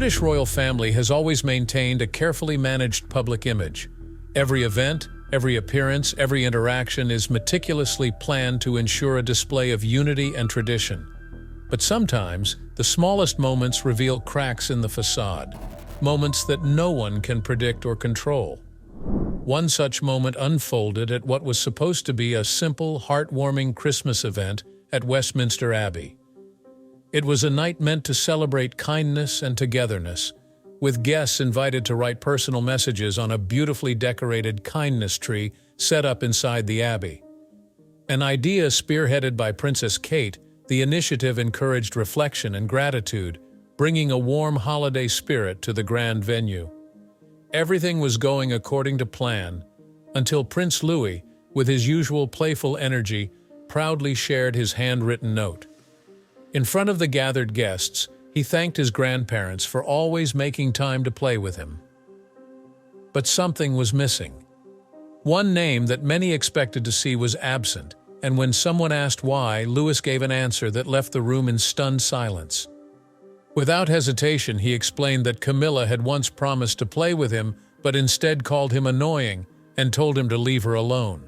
British royal family has always maintained a carefully managed public image. Every event, every appearance, every interaction is meticulously planned to ensure a display of unity and tradition. But sometimes, the smallest moments reveal cracks in the facade, moments that no one can predict or control. One such moment unfolded at what was supposed to be a simple, heartwarming Christmas event at Westminster Abbey. It was a night meant to celebrate kindness and togetherness, with guests invited to write personal messages on a beautifully decorated kindness tree set up inside the Abbey. An idea spearheaded by Princess Kate, the initiative encouraged reflection and gratitude, bringing a warm holiday spirit to the grand venue. Everything was going according to plan, until Prince Louis, with his usual playful energy, proudly shared his handwritten note. In front of the gathered guests, he thanked his grandparents for always making time to play with him. But something was missing. One name that many expected to see was absent, and when someone asked why, Louis gave an answer that left the room in stunned silence. Without hesitation, he explained that Camilla had once promised to play with him, but instead called him annoying and told him to leave her alone.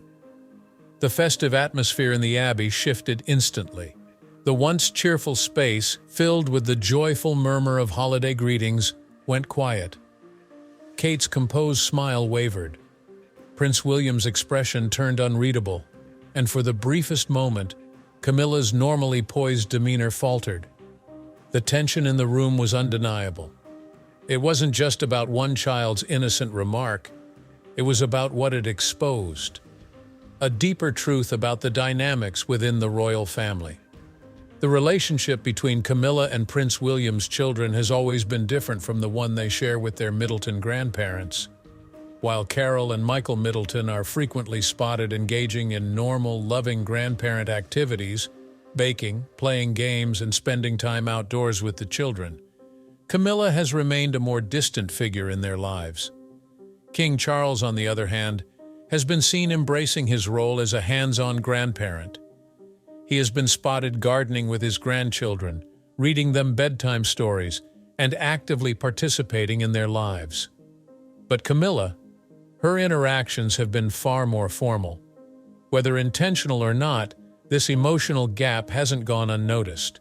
The festive atmosphere in the Abbey shifted instantly. The once cheerful space, filled with the joyful murmur of holiday greetings, went quiet. Kate's composed smile wavered. Prince William's expression turned unreadable, and for the briefest moment, Camilla's normally poised demeanor faltered. The tension in the room was undeniable. It wasn't just about one child's innocent remark. It was about what it exposed. A deeper truth about the dynamics within the royal family. The relationship between Camilla and Prince William's children has always been different from the one they share with their Middleton grandparents. While Carol and Michael Middleton are frequently spotted engaging in normal, loving grandparent activities, baking, playing games, and spending time outdoors with the children, Camilla has remained a more distant figure in their lives. King Charles, on the other hand, has been seen embracing his role as a hands-on grandparent. He has been spotted gardening with his grandchildren, reading them bedtime stories, and actively participating in their lives. But Camilla, her interactions have been far more formal. Whether intentional or not, this emotional gap hasn't gone unnoticed.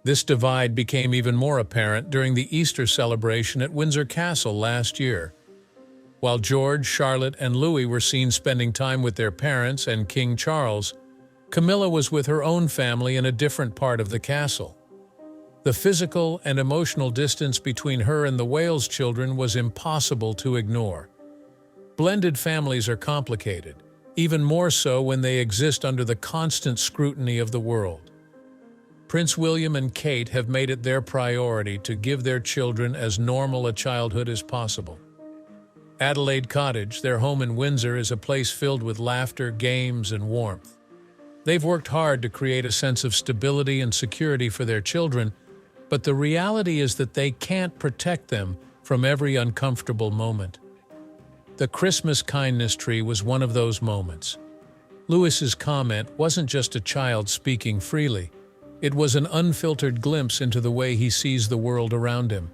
This divide became even more apparent during the Easter celebration at Windsor Castle last year. While George, Charlotte, and Louis were seen spending time with their parents and King Charles, Camilla was with her own family in a different part of the castle. The physical and emotional distance between her and the Wales children was impossible to ignore. Blended families are complicated, even more so when they exist under the constant scrutiny of the world. Prince William and Kate have made it their priority to give their children as normal a childhood as possible. Adelaide Cottage, their home in Windsor, is a place filled with laughter, games, and warmth. They've worked hard to create a sense of stability and security for their children, but the reality is that they can't protect them from every uncomfortable moment. The Christmas kindness tree was one of those moments. Louis's comment wasn't just a child speaking freely. It was an unfiltered glimpse into the way he sees the world around him.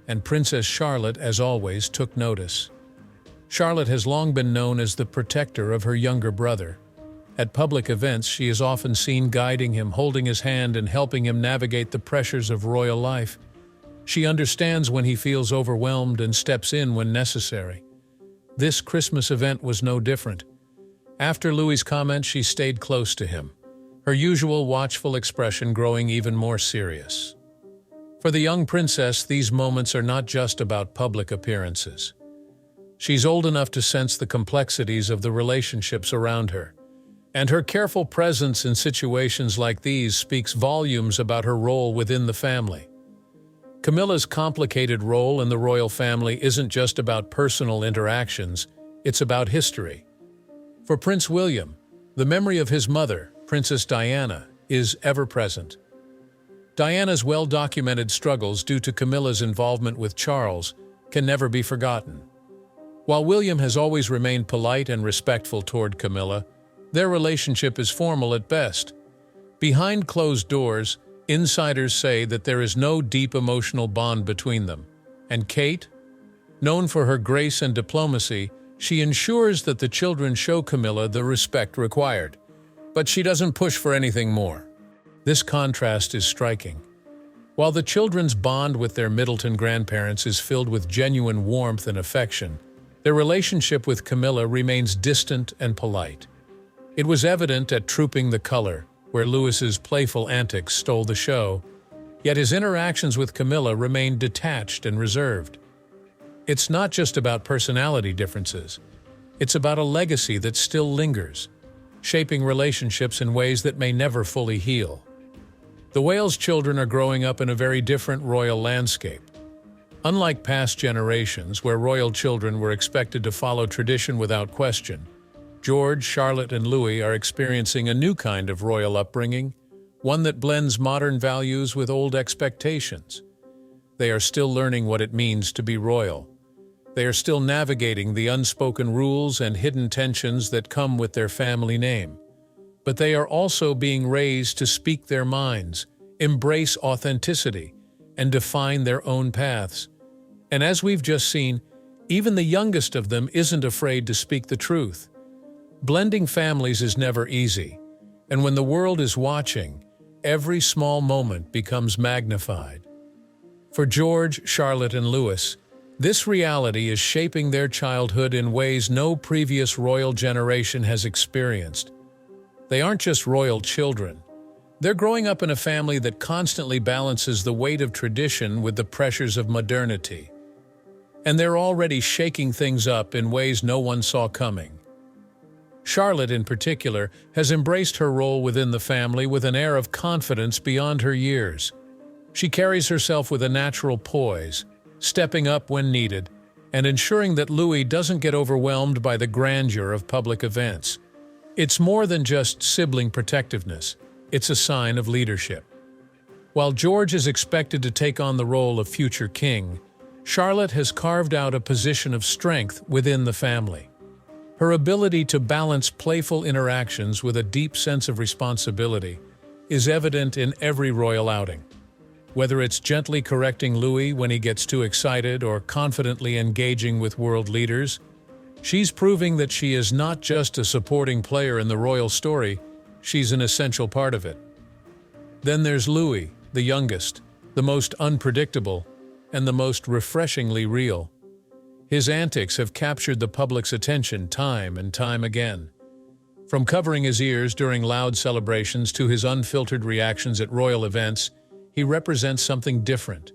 And Princess Charlotte, as always, took notice. Charlotte has long been known as the protector of her younger brother. At public events, she is often seen guiding him, holding his hand, and helping him navigate the pressures of royal life. She understands when he feels overwhelmed and steps in when necessary. This Christmas event was no different. After Louis's comment, she stayed close to him, her usual watchful expression growing even more serious. For the young princess, these moments are not just about public appearances. She's old enough to sense the complexities of the relationships around her. And her careful presence in situations like these speaks volumes about her role within the family. Camilla's complicated role in the royal family isn't just about personal interactions, it's about history. For Prince William, the memory of his mother, Princess Diana, is ever present. Diana's well-documented struggles due to Camilla's involvement with Charles can never be forgotten. While William has always remained polite and respectful toward Camilla, their relationship is formal at best. Behind closed doors, Insiders say that there is no deep emotional bond between them. And Kate? Known for her grace and diplomacy, she ensures that the children show Camilla the respect required. But she doesn't push for anything more. This contrast is striking. While the children's bond with their Middleton grandparents is filled with genuine warmth and affection, their relationship with Camilla remains distant and polite. It was evident at Trooping the Color, where Lewis's playful antics stole the show, yet his interactions with Camilla remained detached and reserved. It's not just about personality differences. It's about a legacy that still lingers, shaping relationships in ways that may never fully heal. The Wales children are growing up in a very different royal landscape. Unlike past generations, where royal children were expected to follow tradition without question, George, Charlotte, and Louis are experiencing a new kind of royal upbringing, one that blends modern values with old expectations. They are still learning what it means to be royal. They are still navigating the unspoken rules and hidden tensions that come with their family name. But they are also being raised to speak their minds, embrace authenticity, and define their own paths. And as we've just seen, even the youngest of them isn't afraid to speak the truth. Blending families is never easy, and when the world is watching, every small moment becomes magnified. For George, Charlotte, and Louis, this reality is shaping their childhood in ways no previous royal generation has experienced. They aren't just royal children. They're growing up in a family that constantly balances the weight of tradition with the pressures of modernity. And they're already shaking things up in ways no one saw coming. Charlotte, in particular, has embraced her role within the family with an air of confidence beyond her years. She carries herself with a natural poise, stepping up when needed, and ensuring that Louis doesn't get overwhelmed by the grandeur of public events. It's more than just sibling protectiveness. It's a sign of leadership. While George is expected to take on the role of future king, Charlotte has carved out a position of strength within the family. Her ability to balance playful interactions with a deep sense of responsibility is evident in every royal outing. Whether it's gently correcting Louis when he gets too excited or confidently engaging with world leaders, she's proving that she is not just a supporting player in the royal story, she's an essential part of it. Then there's Louis, the youngest, the most unpredictable, and the most refreshingly real. His antics have captured the public's attention time and time again. From covering his ears during loud celebrations to his unfiltered reactions at royal events, he represents something different.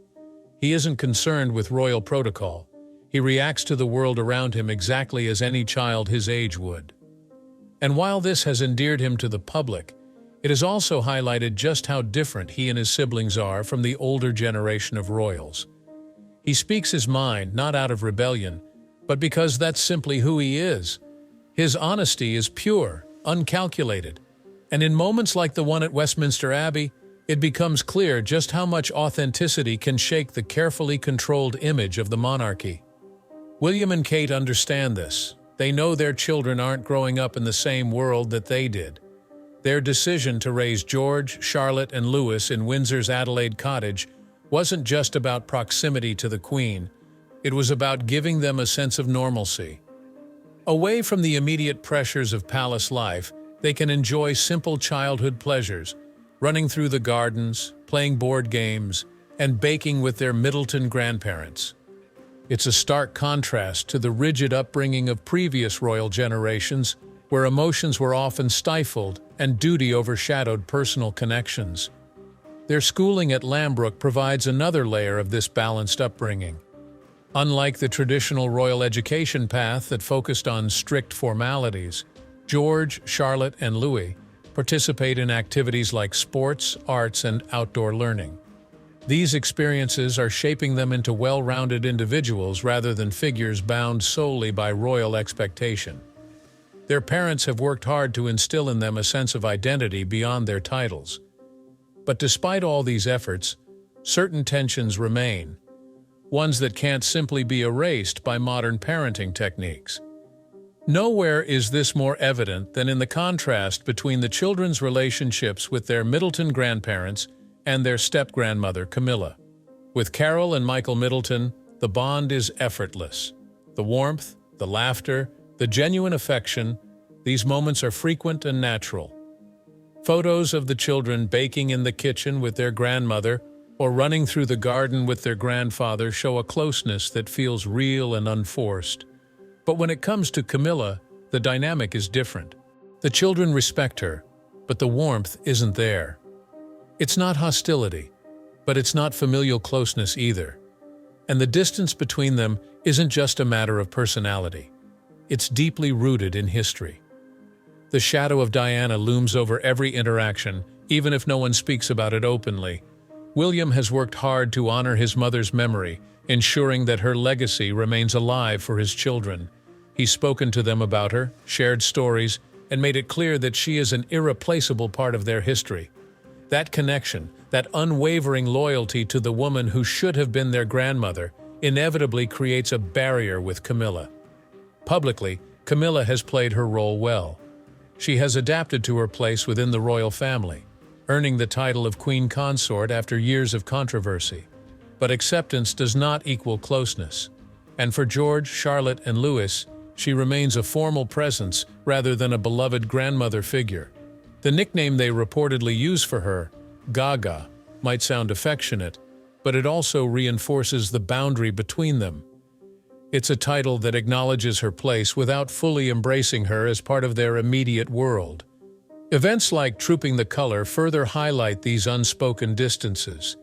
He isn't concerned with royal protocol. He reacts to the world around him exactly as any child his age would. And while this has endeared him to the public, it has also highlighted just how different he and his siblings are from the older generation of royals. He speaks his mind not out of rebellion, but because that's simply who he is. His honesty is pure, uncalculated, and in moments like the one at Westminster Abbey, it becomes clear just how much authenticity can shake the carefully controlled image of the monarchy. William and Kate understand this. They know their children aren't growing up in the same world that they did. Their decision to raise George, Charlotte, and Louis in Windsor's Adelaide cottage wasn't just about proximity to the Queen. It was about giving them a sense of normalcy. Away from the immediate pressures of palace life, they can enjoy simple childhood pleasures, running through the gardens, playing board games, and baking with their Middleton grandparents. It's a stark contrast to the rigid upbringing of previous royal generations, where emotions were often stifled and duty overshadowed personal connections. Their schooling at Lambrook provides another layer of this balanced upbringing. Unlike the traditional royal education path that focused on strict formalities, George, Charlotte, and Louis participate in activities like sports, arts, and outdoor learning. These experiences are shaping them into well-rounded individuals rather than figures bound solely by royal expectation. Their parents have worked hard to instill in them a sense of identity beyond their titles. But despite all these efforts, certain tensions remain, ones that can't simply be erased by modern parenting techniques. Nowhere is this more evident than in the contrast between the children's relationships with their Middleton grandparents and their step-grandmother, Camilla. With Carol and Michael Middleton, the bond is effortless. The warmth, the laughter, the genuine affection, these moments are frequent and natural. Photos of the children baking in the kitchen with their grandmother or running through the garden with their grandfather show a closeness that feels real and unforced. But when it comes to Camilla, the dynamic is different. The children respect her, but the warmth isn't there. It's not hostility, but it's not familial closeness either. And the distance between them isn't just a matter of personality. It's deeply rooted in history. The shadow of Diana looms over every interaction, even if no one speaks about it openly. William has worked hard to honor his mother's memory, ensuring that her legacy remains alive for his children. He's spoken to them about her, shared stories, and made it clear that she is an irreplaceable part of their history. That connection, that unwavering loyalty to the woman who should have been their grandmother, inevitably creates a barrier with Camilla. Publicly, Camilla has played her role well. She has adapted to her place within the royal family, earning the title of Queen Consort after years of controversy. But acceptance does not equal closeness. And for George, Charlotte, and Louis, she remains a formal presence rather than a beloved grandmother figure. The nickname they reportedly use for her, Gaga, might sound affectionate, but it also reinforces the boundary between them. It's a title that acknowledges her place without fully embracing her as part of their immediate world. Events like Trooping the Color further highlight these unspoken distances.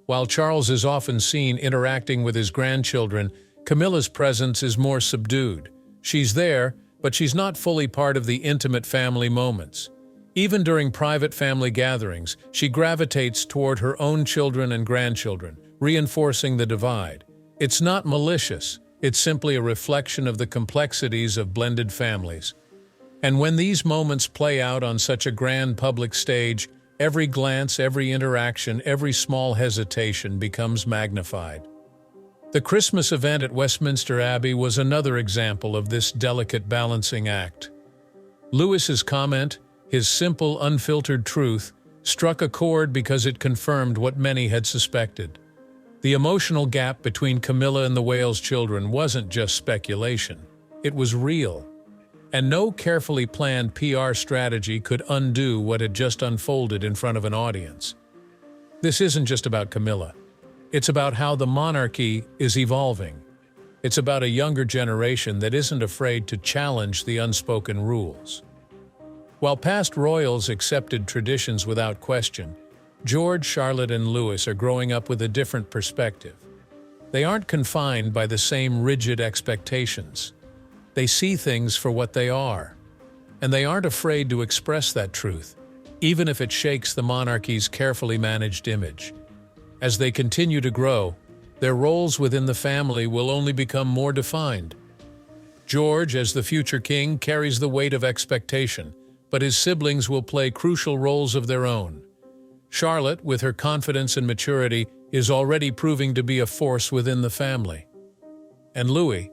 While Charles is often seen interacting with his grandchildren, Camilla's presence is more subdued. She's there, but she's not fully part of the intimate family moments. Even during private family gatherings, she gravitates toward her own children and grandchildren, reinforcing the divide. It's not malicious. It's simply a reflection of the complexities of blended families. And when these moments play out on such a grand public stage, every glance, every interaction, every small hesitation becomes magnified. The Christmas event at Westminster Abbey was another example of this delicate balancing act. Louis's comment, his simple, unfiltered truth, struck a chord because it confirmed what many had suspected. The emotional gap between Camilla and the Wales children wasn't just speculation. It was real. And no carefully planned PR strategy could undo what had just unfolded in front of an audience. This isn't just about Camilla. It's about how the monarchy is evolving. It's about a younger generation that isn't afraid to challenge the unspoken rules. While past royals accepted traditions without question, George, Charlotte, and Louis are growing up with a different perspective. They aren't confined by the same rigid expectations. They see things for what they are, and they aren't afraid to express that truth, even if it shakes the monarchy's carefully managed image. As they continue to grow, their roles within the family will only become more defined. George, as the future king, carries the weight of expectation, but his siblings will play crucial roles of their own. Charlotte, with her confidence and maturity, is already proving to be a force within the family. And Louis,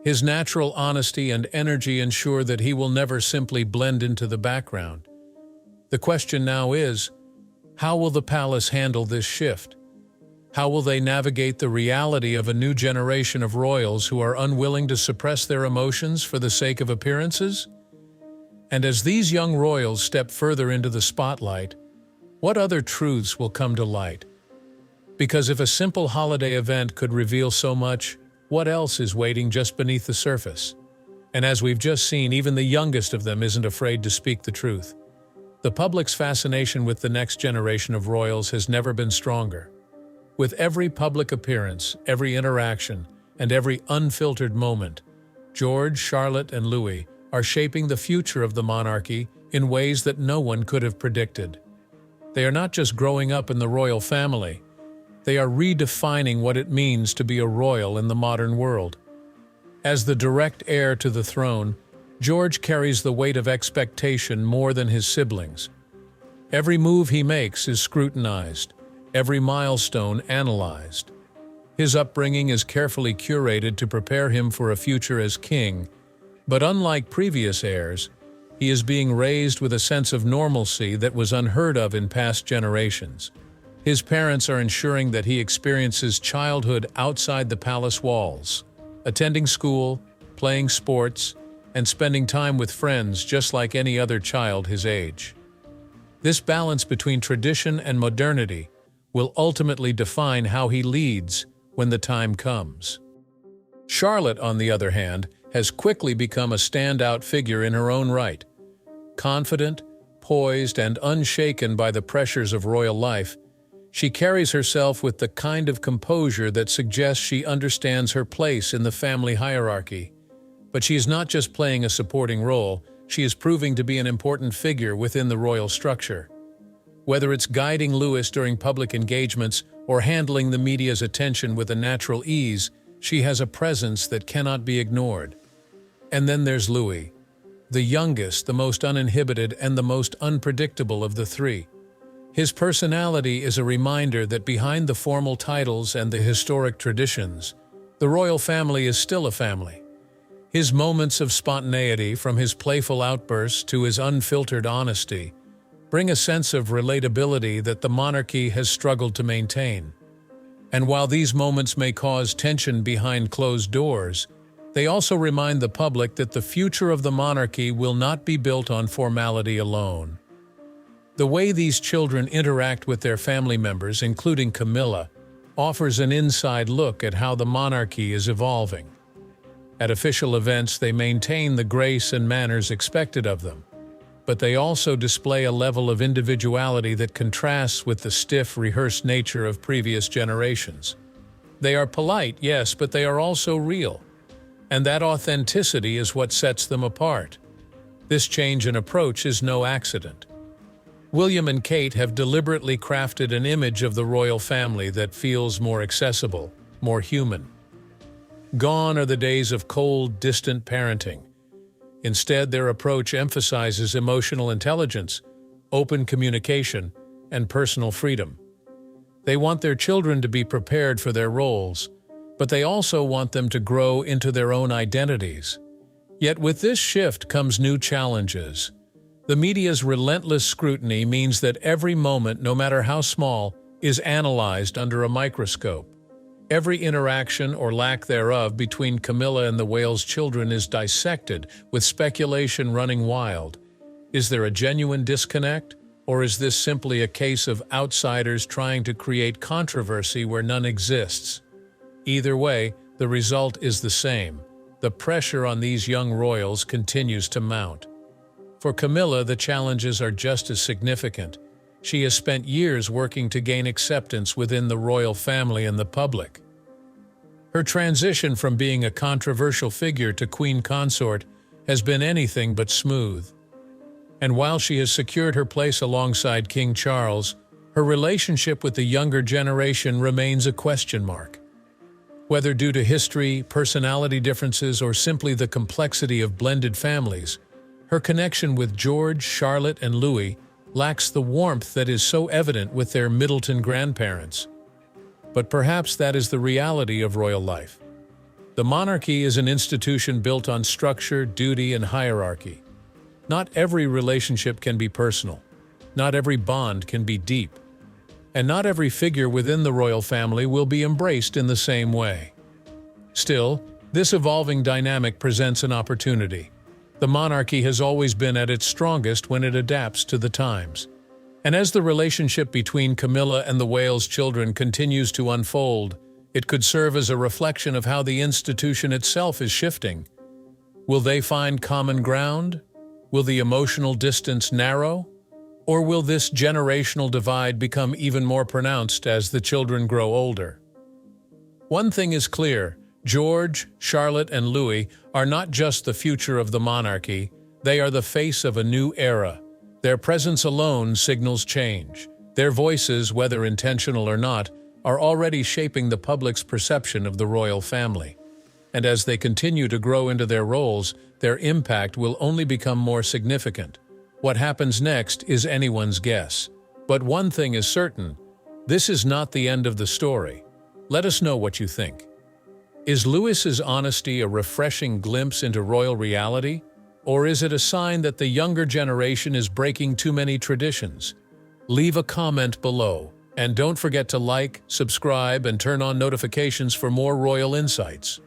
his natural honesty and energy ensure that he will never simply blend into the background. The question now is, how will the palace handle this shift? How will they navigate the reality of a new generation of royals who are unwilling to suppress their emotions for the sake of appearances? And as these young royals step further into the spotlight, what other truths will come to light? Because if a simple holiday event could reveal so much, what else is waiting just beneath the surface? And as we've just seen, even the youngest of them isn't afraid to speak the truth. The public's fascination with the next generation of royals has never been stronger. With every public appearance, every interaction, and every unfiltered moment, George, Charlotte, and Louis are shaping the future of the monarchy in ways that no one could have predicted. They are not just growing up in the royal family, they are redefining what it means to be a royal in the modern world. As the direct heir to the throne, George carries the weight of expectation more than his siblings. Every move he makes is scrutinized, every milestone analyzed. His upbringing is carefully curated to prepare him for a future as king, but unlike previous heirs, he is being raised with a sense of normalcy that was unheard of in past generations. His parents are ensuring that he experiences childhood outside the palace walls, attending school, playing sports, and spending time with friends just like any other child his age. This balance between tradition and modernity will ultimately define how he leads when the time comes. Charlotte, on the other hand, has quickly become a standout figure in her own right. Confident, poised, and unshaken by the pressures of royal life, she carries herself with the kind of composure that suggests she understands her place in the family hierarchy. But she is not just playing a supporting role, she is proving to be an important figure within the royal structure. Whether it's guiding Louis during public engagements or handling the media's attention with a natural ease, she has a presence that cannot be ignored. And then there's Louis, the youngest, the most uninhibited, and the most unpredictable of the three. His personality is a reminder that behind the formal titles and the historic traditions, the royal family is still a family. His moments of spontaneity, from his playful outbursts to his unfiltered honesty, bring a sense of relatability that the monarchy has struggled to maintain. And while these moments may cause tension behind closed doors, they also remind the public that the future of the monarchy will not be built on formality alone. The way these children interact with their family members, including Camilla, offers an inside look at how the monarchy is evolving. At official events, they maintain the grace and manners expected of them, but they also display a level of individuality that contrasts with the stiff, rehearsed nature of previous generations. They are polite, yes, but they are also real, and that authenticity is what sets them apart. This change in approach is no accident. William and Kate have deliberately crafted an image of the royal family that feels more accessible, more human. Gone are the days of cold, distant parenting. Instead, their approach emphasizes emotional intelligence, open communication, and personal freedom. They want their children to be prepared for their roles, but they also want them to grow into their own identities. Yet with this shift comes new challenges. The media's relentless scrutiny means that every moment, no matter how small, is analyzed under a microscope. Every interaction or lack thereof between Camilla and the Wales children is dissected, with speculation running wild. Is there a genuine disconnect, or is this simply a case of outsiders trying to create controversy where none exists? Either way, the result is the same. The pressure on these young royals continues to mount. For Camilla, the challenges are just as significant. She has spent years working to gain acceptance within the royal family and the public. Her transition from being a controversial figure to queen consort has been anything but smooth. And while she has secured her place alongside King Charles, her relationship with the younger generation remains a question mark. Whether due to history, personality differences, or simply the complexity of blended families, her connection with George, Charlotte, and Louis lacks the warmth that is so evident with their Middleton grandparents. But perhaps that is the reality of royal life. The monarchy is an institution built on structure, duty, and hierarchy. Not every relationship can be personal. Not every bond can be deep. And not every figure within the royal family will be embraced in the same way. Still, this evolving dynamic presents an opportunity. The monarchy has always been at its strongest when it adapts to the times. And as the relationship between Camilla and the Wales children continues to unfold, it could serve as a reflection of how the institution itself is shifting. Will they find common ground? Will the emotional distance narrow? Or will this generational divide become even more pronounced as the children grow older? One thing is clear: George, Charlotte, and Louis are not just the future of the monarchy, they are the face of a new era. Their presence alone signals change. Their voices, whether intentional or not, are already shaping the public's perception of the royal family. And as they continue to grow into their roles, their impact will only become more significant. What happens next is anyone's guess. But one thing is certain: this is not the end of the story. Let us know what you think. Is Louis's honesty a refreshing glimpse into royal reality? Or is it a sign that the younger generation is breaking too many traditions? Leave a comment below. And don't forget to like, subscribe, and turn on notifications for more royal insights.